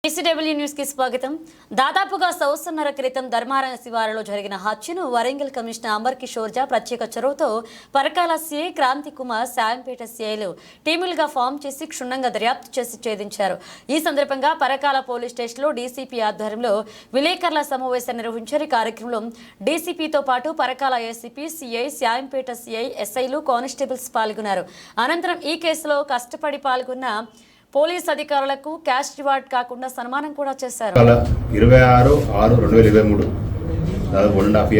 ECW news కి స్వాగతం. దాదాపుగా సంవత్సరన్నర క్రితం ధర్మారం శివారులో జరిగిన హత్యను వరంగల్ కమిషనర్ అమర్ కిషోర్ జా ప్రత్యేక చొరవతో పరకాల సీఐ క్రాంతి కుమార్, శాంపేట సీఐలు టీములుగా ఫామ్ చేసి క్షుణ్ణంగా దర్యాప్తు చేసి ఛేదించారు. ఈ సందర్భంగా పరకాల పోలీస్ స్టేషన్లో డీసీపీ ఆధ్వర్యంలో విలేకరుల సమావేశం నిర్వహించారు. ఈ కార్యక్రమంలో డీసీపీతో పాటు Parakala ACP, CI, Shampet CI, ఎస్ఐలు, కానిస్టేబుల్స్ పాల్గొన్నారు. అనంతరం ఈ కేసులో కష్టపడి పాల్గొన్న పోలీస్ అధికారులకు క్యాష్ రివార్డ్ కాకుండా సన్మానం కూడా చేశారు. 26/6/2023 దాదాపు 1.5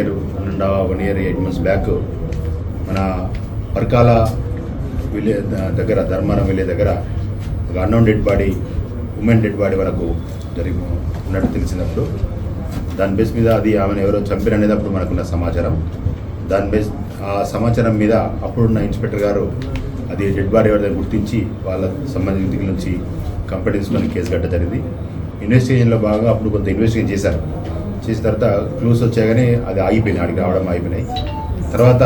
ఇయర్ 8 months బ్యాక్ మన పర్కాల విలేజ్ దగ్గర, ధర్మారం విలేజ్ దగ్గర ఒక unknown dead body, women dead body వరకు ఉన్నట్టు తెలిసినప్పుడు దాని బేస్ మీద అది ఆమెను ఎవరో చంపారు అనేది అప్పుడు మనకున్న సమాచారం. దాని బేస్ ఆ సమాచారం మీద అప్పుడున్న ఇన్స్పెక్టర్ గారు అది డెడ్ బాడీ ఎవరిదని గుర్తించి వాళ్ళ సంబంధితుల నుంచి కంప్లైంట్ తీసుకొని కేసు కట్టడం జరిగింది. ఇన్వెస్టిగేషన్లో భాగంగా అప్పుడు కొంత ఇన్వెస్టిగేషన్ చేశారు. చేసిన తర్వాత క్లూస్ వచ్చాయని అది ఆగిపోయినాయి, అడిగి రావడం ఆగిపోయినాయి. తర్వాత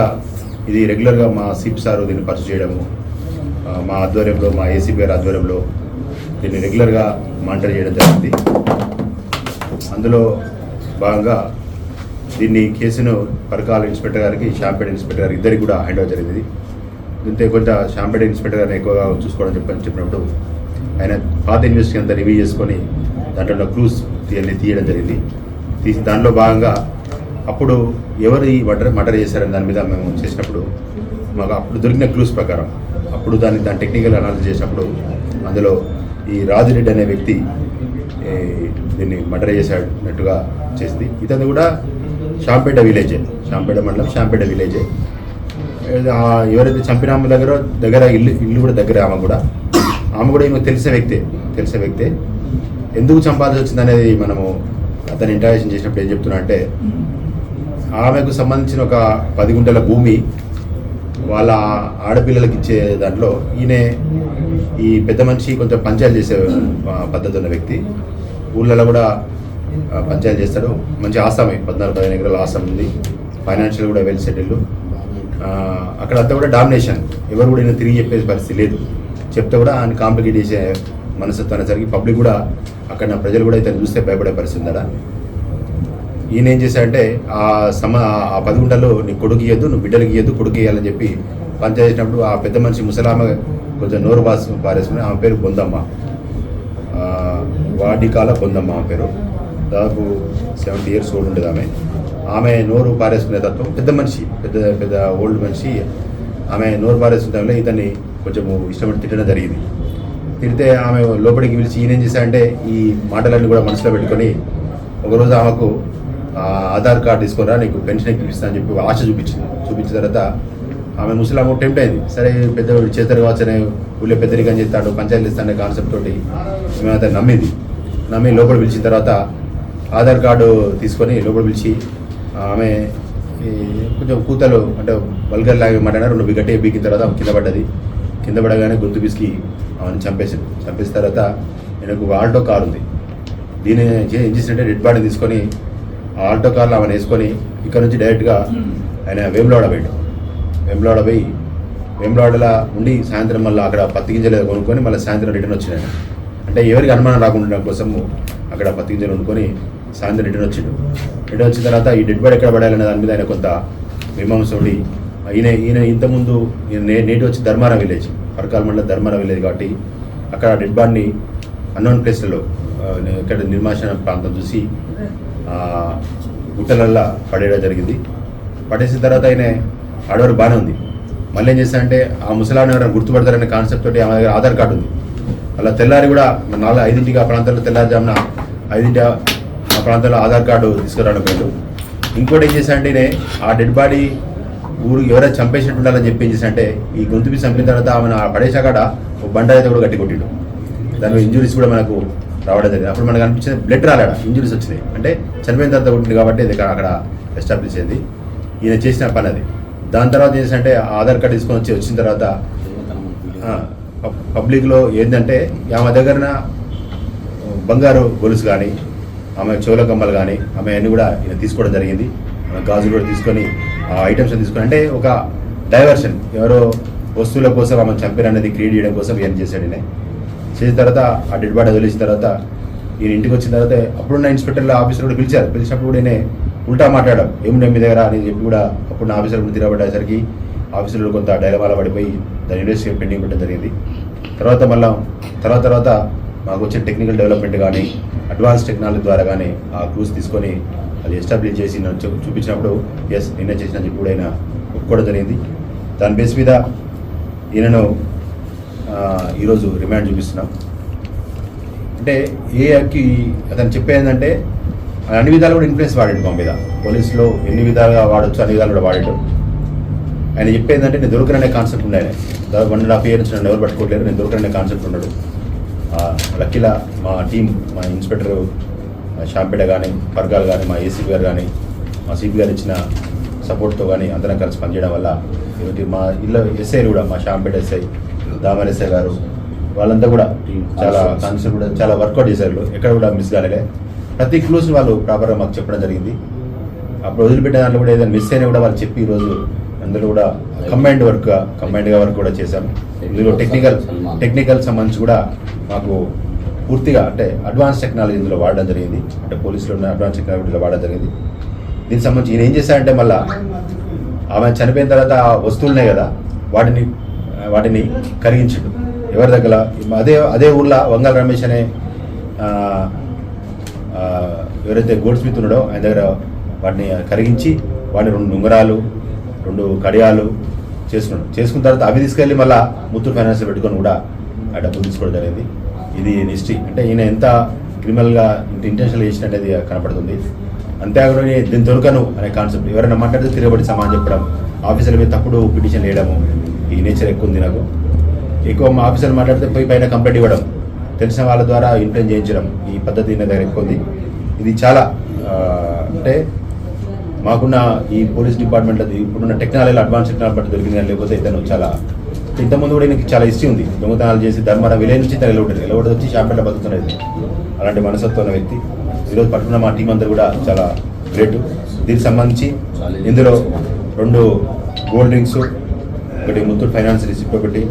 ఇది రెగ్యులర్గా మా సిప్ సార్ దీన్ని పర్చు చేయడము, మా ఆధ్వర్యంలో, మా ఏసీపీ గారి ఆధ్వర్యంలో దీన్ని రెగ్యులర్గా మానిటర్ చేయడం జరిగింది. అందులో భాగంగా దీన్ని కేసును పరకాల ఇన్స్పెక్టర్ గారికి, శాంపేట ఇన్స్పెక్టర్ గారికి ఇద్దరికి కూడా హ్యాండ్ ఓవర్ జరిగింది. దీంతో కొంచెం శాంపేట ఇన్స్పెక్టర్ గారిని ఎక్కువగా చూసుకోవడం చెప్పినప్పుడు ఆయన పాత ఇన్వెస్టిగేషన్ అంతా రివ్యూ చేసుకొని దాంట్లో క్లూస్ తీయడం జరిగింది. దానిలో భాగంగా అప్పుడు ఎవరు ఈ మర్డర్ చేశారని దాని మీద మేము చేసినప్పుడు మాకు అప్పుడు దొరికిన క్లూస్ ప్రకారం అప్పుడు దాని టెక్నికల్ అనాలిసిస్ చేసినప్పుడు అందులో ఈ రాజురెడ్డి అనే వ్యక్తి దీన్ని మర్డర్ చేసినట్టుగా చేసింది. ఇతను కూడా శాంపేట విలేజే, శాంపేట మండలం, శాంపేట విలేజే. ఎవరైతే చంపిన ఆమె దగ్గర ఇల్లు కూడా దగ్గర. ఆమె కూడా ఈమె తెలిసే వ్యక్తే. ఎందుకు చంపాల్సి వచ్చింది అనేది మనము అతను ఇంటరాక్షన్ చేసినప్పుడు ఏం చెప్తున్నా అంటే, ఆమెకు సంబంధించిన ఒక 10 గుంటల భూమి వాళ్ళ ఆడపిల్లలకి ఇచ్చే దాంట్లో ఈయన ఈ పెద్ద మనిషి కొంచెం పంచాయతీ చేసే పద్ధతి ఉన్న వ్యక్తి. ఊళ్ళలో కూడా పంచాయతీ చేస్తాడు. మంచి ఆసామే, 14-15 ఎకరాల ఆసాం ఉంది. ఫైనాన్షియల్ కూడా వెల్ సెటిల్డ్. అక్కడంతా కూడా డామినేషన్, ఎవరు కూడా ఈయన తిరిగి చెప్పే పరిస్థితి లేదు. చెప్తే కూడా ఆయన కాంప్లికేట్ చేసే మనస్తత్వం అనేసరికి పబ్లిక్ కూడా, అక్కడ ప్రజలు కూడా ఇతను చూస్తే భయపడే పరిస్థితి ఉందా. ఈయన ఏం చేశాడంటే ఆ 10 గుంటలు నీ కొడుకు ఇవ్వద్దు, నువ్వు బిడ్డలకి ఇవ్వద్దు, కొడుకు ఇవ్వాలని చెప్పి పంచాయతీ చేసినప్పుడు ఆ పెద్ద మనిషి ముసలామె కొంచెం నోరు పారేసుకుని, ఆమె పేరు బొందమ్మ, వాడికాల బొందమ్మ ఆమె పేరు. దాదాపు 70 years ఓల్డ్ ఉండేది ఆమె నోరు పారేసుకునే తత్వం. పెద్ద మనిషి, పెద్ద ఓల్డ్ మనిషి. ఆమె నోరు పారేసుకునే టైంలో ఇతన్ని కొంచెం ఇష్టపడి తిట్టడం జరిగింది. తిడితే ఆమె లోపలికి పిలిచి ఈయన ఏం చేశాడంటే ఈ మాటలన్నీ కూడా మనసులో పెట్టుకొని ఒకరోజు ఆమెకు ఆధార్ కార్డు తీసుకురా, నీకు పెన్షన్ ఎక్కిపిస్తా అని చెప్పి ఆశ చూపించిన తర్వాత ఆమె ముసలాము టెంప్ట్ అయింది. సరే పెద్దవాడు చేస్తారు కావచ్చు అనే ఊళ్ళో పెద్దరికని చేస్తాడు, పంచాయతీలు ఇస్తానే కాన్సెప్ట్ తోటి మేము అతను నమ్మి లోపల పిలిచిన తర్వాత ఆధార్ కార్డు తీసుకొని లోపల పిలిచి ఆమె కొంచెం కూతలు అంటే వల్గర్ లాగా మాట్లాడారు. 2 గట్టిగా బీకిన తర్వాత కింద పడగానే గొంతు పిసికి ఆమెను చంపేసిన తర్వాత ఆయనకు ఒక ఆల్టో కార్ ఉంది. దీన్ని ఏం చేసినట్టే డెడ్ బాడీని తీసుకొని ఆ ఆల్టో కార్లో ఆమెను వేసుకొని ఇక్కడ నుంచి డైరెక్ట్గా ఆయన వేములవాడ పోయి వేములవాడలో ఉండి సాయంత్రం మళ్ళీ అక్కడ పత్తి గింజలు కొనుక్కొని మళ్ళీ సాయంత్రం రిటర్న్ వచ్చినాయి. అంటే ఎవరికి అనుమానం రాకుండా కోసము అక్కడ పత్తి గింజలు కొనుక్కొని సాయంత్రం రిటర్న్ వచ్చిన తర్వాత ఈ డెడ్ బాడీ ఎక్కడ పడాలనే దాని మీద ఆయన కొంత మీమాంస ఉండి ఈయన ఇంతకుముందు నేటి వచ్చి ధర్మారం విలేజ్, పరకాల మండలం ధర్మారం విలేజ్ కాబట్టి అక్కడ డెడ్ బాడీని అన్నోన్ ప్లేస్లలో ఇక్కడ నిర్మాణ ప్రాంతం చూసి గుట్టలల్లో పడేయడం జరిగింది. పడేసిన తర్వాత ఆయన ఆడవారు బాగానే ఉంది. మళ్ళీ ఏం చేశారంటే ఆ ముసలాన్ని ఎవరైనా గుర్తుపడతారనే కాన్సెప్ట్ తోటి ఆమె దగ్గర ఆధార్ కార్డు ఉంది. అలా తెల్లారి కూడా 4-5 ఆ ప్రాంతంలో తెల్లారుజామున 5 ఆ ప్రాంతంలో ఆధార్ కార్డు తీసుకురావడం లేదు. ఇంకోటి ఏం చేశాడంటే ఆ డెడ్ బాడీ ఊరు ఎవరైనా చంపేసినట్టు ఉండాలని చెప్పి ఏం చేశాడంటే ఈ గొంతుపి చంపిన తర్వాత ఆమెను పడేసాక ఒక బండ అయితే కూడా గట్టి కొట్టిండు. దాని ఇంజురీస్ కూడా మనకు రావడం జరిగింది. అప్పుడు మనకు అనిపించింది బ్లడ్ రాలేడ, ఇంజురీస్ వచ్చినాయి. అంటే చనిపోయిన తర్వాత కొట్టింది కాబట్టి అది అక్కడ ఎస్టాబ్లిష్ అయింది. ఈయన చేసిన పని అది. దాని తర్వాత ఏం చేశాడంటే ఆధార్ కార్డు తీసుకొని వచ్చిన తర్వాత పబ్లిక్లో ఏంటంటే ఆమె దగ్గర బంగారు గొలుసు కానీ, ఆమె చెవుల కమ్మలు కానీ, ఆమె అన్నీ కూడా ఈయన తీసుకోవడం జరిగింది. ఆమె గాజులు కూడా తీసుకొని ఆ ఐటమ్స్ తీసుకొని, అంటే ఒక డైవర్షన్, ఎవరో వస్తువుల కోసం ఆమె చంపారు అనేది క్రియేట్ చేయడం కోసం ఏం చేశాడు. చేసిన తర్వాత ఆ డెడ్ బాడీ వదిలేసిన తర్వాత ఈయన ఇంటికి వచ్చిన తర్వాత అప్పుడున్న ఇన్స్పెక్టర్ల ఆఫీసర్ కూడా పిలిచినప్పుడు కూడా ఈయన ఉల్టా మాట్లాడడం ఏముండే మీ దగ్గర అని చెప్పి కూడా అప్పుడు ఆఫీసర్ కూడా తిరగబడేసరికి ఆఫీసర్లు కొంత డైలమాల పడిపోయి దాని ఇన్వెస్టిగేషన్ పెండింగ్ పెట్టడం జరిగింది. తర్వాత మాకు వచ్చే టెక్నికల్ డెవలప్మెంట్ కానీ అడ్వాన్స్ టెక్నాలజీ ద్వారా కానీ ఆ క్రూస్ తీసుకొని అది ఎస్టాబ్లిష్ చేసి చూపించినప్పుడు ఎస్ నిన్న చేసిన చెప్పి కూడా ఆయన ఒప్పుకోవడం జరిగింది. దాని బేస్ మీద ఈయనను ఈరోజు రిమాండ్ చూపిస్తున్నాం. అంటే ఏకి అతను చెప్పేందంటే అన్ని విధాలు కూడా ఇన్ఫ్లుయెన్స్ వాడాడు మా మీద, పోలీసులో ఎన్ని విధాలుగా వాడచ్చు అన్ని విధాలు కూడా వాడాడు. ఆయన చెప్పేందంటే నేను దొరకననే కాన్సెప్ట్ ఉండే, 1.5 years నన్ను ఎవరు పట్టుకోవట్లేదు, నేను దొరకననే కాన్సెప్ట్ ఉన్నాడు. లక్కీలా మా టీం, మా ఇన్స్పెక్టర్ షాంపేట కానీ, పర్గాల్ కానీ, మా ఏసీపీ గారు కానీ, మా సిపి గారు ఇచ్చిన సపోర్ట్తో కానీ అందరం కలిసి పనిచేయడం వల్ల ఈరోజు మా ఇల్లు ఎస్ఐలు కూడా, మా షాంపేట ఎస్ఐ, దామర్ ఎస్ఐ గారు వాళ్ళంతా కూడా చాలా కాన్సెప్ట్ కూడా చాలా వర్కౌట్ చేశారు. ఎక్కడ కూడా మిస్ కాలేదే, ప్రతి క్లూస్ వాళ్ళు ప్రాపర్గా మాకు చెప్పడం జరిగింది. అప్పుడు వదిలిపెట్టే దాంట్లో కూడా ఏదైనా మిస్ అయినా కూడా వాళ్ళు చెప్పి ఈరోజు అందులో కూడా కంబైన్డ్గా వర్క్ కూడా చేశాం. ఇందులో టెక్నికల్ సంబంధించి కూడా మాకు పూర్తిగా అంటే అడ్వాన్స్ టెక్నాలజీ ఇందులో వాడడం జరిగింది. అంటే పోలీసులో ఉన్న అడ్వాన్స్ టెక్నాలజీలో వాడడం జరిగింది. దీనికి సంబంధించి ఈయన ఏం చేశారంటే మళ్ళీ ఆమె చనిపోయిన తర్వాత వస్తువులున్నాయి కదా వాటిని కరిగించడు ఎవరి దగ్గర. అదే ఊర్లో వంగల్ రమేష్ అనే ఎవరైతే గోల్డ్ స్మిత్ ఉన్నాడో ఆయన దగ్గర వాటిని కరిగించి వాటిని 2 ఉంగరాలు 2 కడియాలు చేసుకున్న తర్వాత అవి తీసుకెళ్ళి మళ్ళీ ముత్తూట్ ఫైనాన్స్ పెట్టుకొని కూడా ఆ డబ్బులు తీసుకోవడం జరిగింది. ఇది హిస్టరీ. అంటే ఈయన ఎంత క్రిమినల్గా ఇంత ఇంటెన్షనల్గా చేసినట్టు అది కనపడుతుంది. అంతేకాకుండా దీని దొరకను అనే కాన్సెప్ట్, ఎవరైనా మాట్లాడితే తిరగబడి సమాధానం చెప్పడం, ఆఫీసర్ల మీద తప్పుడు పిటిషన్ వేయడము, ఈ నేచర్ ఎక్కువ ఉంది నాకు. ఎక్కువ మా ఆఫీసర్లు మాట్లాడితే పోయి పైన కంప్లైంట్ ఇవ్వడం, తెలిసిన వాళ్ళ ద్వారా ఇన్ఫ్లుయెన్స్ చేయించడం, ఈ పద్ధతి నా దగ్గర ఎక్కువ ఉంది. ఇది చాలా అంటే మాకున్న ఈ పోలీస్ డిపార్ట్మెంట్లో ఇప్పుడున్న టెక్నాలజీలో అడ్వాన్స్ టెక్నాలజీ దొరికింది కానీ లేకపోతే ఇతను చాలా ఇంతకుముందు కూడా నీకు చాలా హిస్టరీ ఉంది. దొంగతనాలు చేసి ధర్మారం విలేజ్ నుంచి తను ఎలవడదు వచ్చి షాంపేట బతుకుతున్నది. అలాంటి మనసత్వం ఉన్న వ్యక్తి. ఈరోజు పట్టుకున్న మా టీం అందరూ కూడా చాలా గ్రేట్. దీనికి సంబంధించి ఇందులో 2 గోల్డ్ రింగ్స్, ఒకటి ముత్తూట్ ఫైనాన్స్ రిసిప్ట్, ఒకటి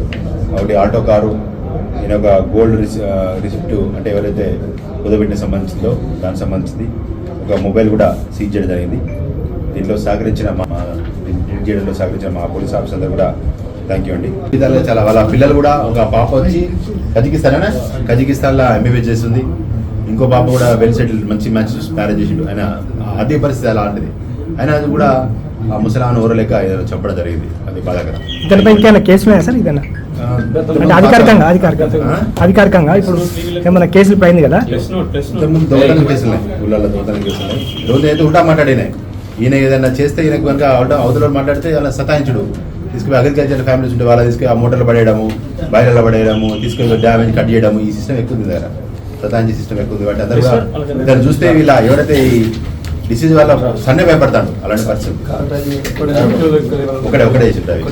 ఆల్టో కారు, ఈయన ఒక గోల్డ్ రిసిప్ట్ అంటే ఎవరైతే కుదబెట్టిన సంబంధించిందో దానికి సంబంధించింది ఒక మొబైల్ కూడా సీజ్ చేయడం జరిగింది. దీంట్లో సహకరించిన మా పోలీస్ ఆఫీసర్ అందరూ కూడా థ్యాంక్ యూ అండి. విధాలుగా చాలా వాళ్ళ పిల్లలు కూడా, ఒక పాప వచ్చి కజకిస్తాన్లో ఎంబీబీఎస్ చేస్తుంది, ఇంకో పాప కూడా వెల్ సెటిల్ మంచి మ్యారేజ్ చేసిండు. ఆయన అదే పరిస్థితి అలాంటిది. ఆయన అది కూడా ఆ ముసలాన్ని ఓరలేక చెప్పడం జరిగింది. అది బాధాకరం. అధికారికంగా ఇప్పుడు ఏమైనా కేసులు పైంది కదా, దొంగతనం కేసులున్నాయి, ఊళ్ళల్లో దొంగతనం కేసులున్నాయి. రోజు అయితే ఉల్టా మాట్లాడినాయి. ఈయన ఏదైనా చేస్తే ఈయనకు కనుక అవతల మాట్లాడితే వాళ్ళ సతాయించుడు, తీసుకుపోయి అగ్రికల్చర్ ఫ్యామిలీస్ ఉంటే వాళ్ళ తీసుకుని ఆ మోటార్లు పడేయడము, బయర్లో పడేయడము, తీసుకెళ్ళి డ్యామేజ్ కట్ చేయడము, ఈ సిస్టమ్ ఎక్కువ ఉంది దగ్గర, సతాయించే సిస్టమ్ ఎక్కువ ఉంది. వాటి అందరూ దాన్ని చూస్తే వీళ్ళ ఎవరైతే ఈ డిసీజ్ వల్ల సన్నే భయపడతాడు అలాంటి పరిస్థితి. ఒకటే చెప్పారు.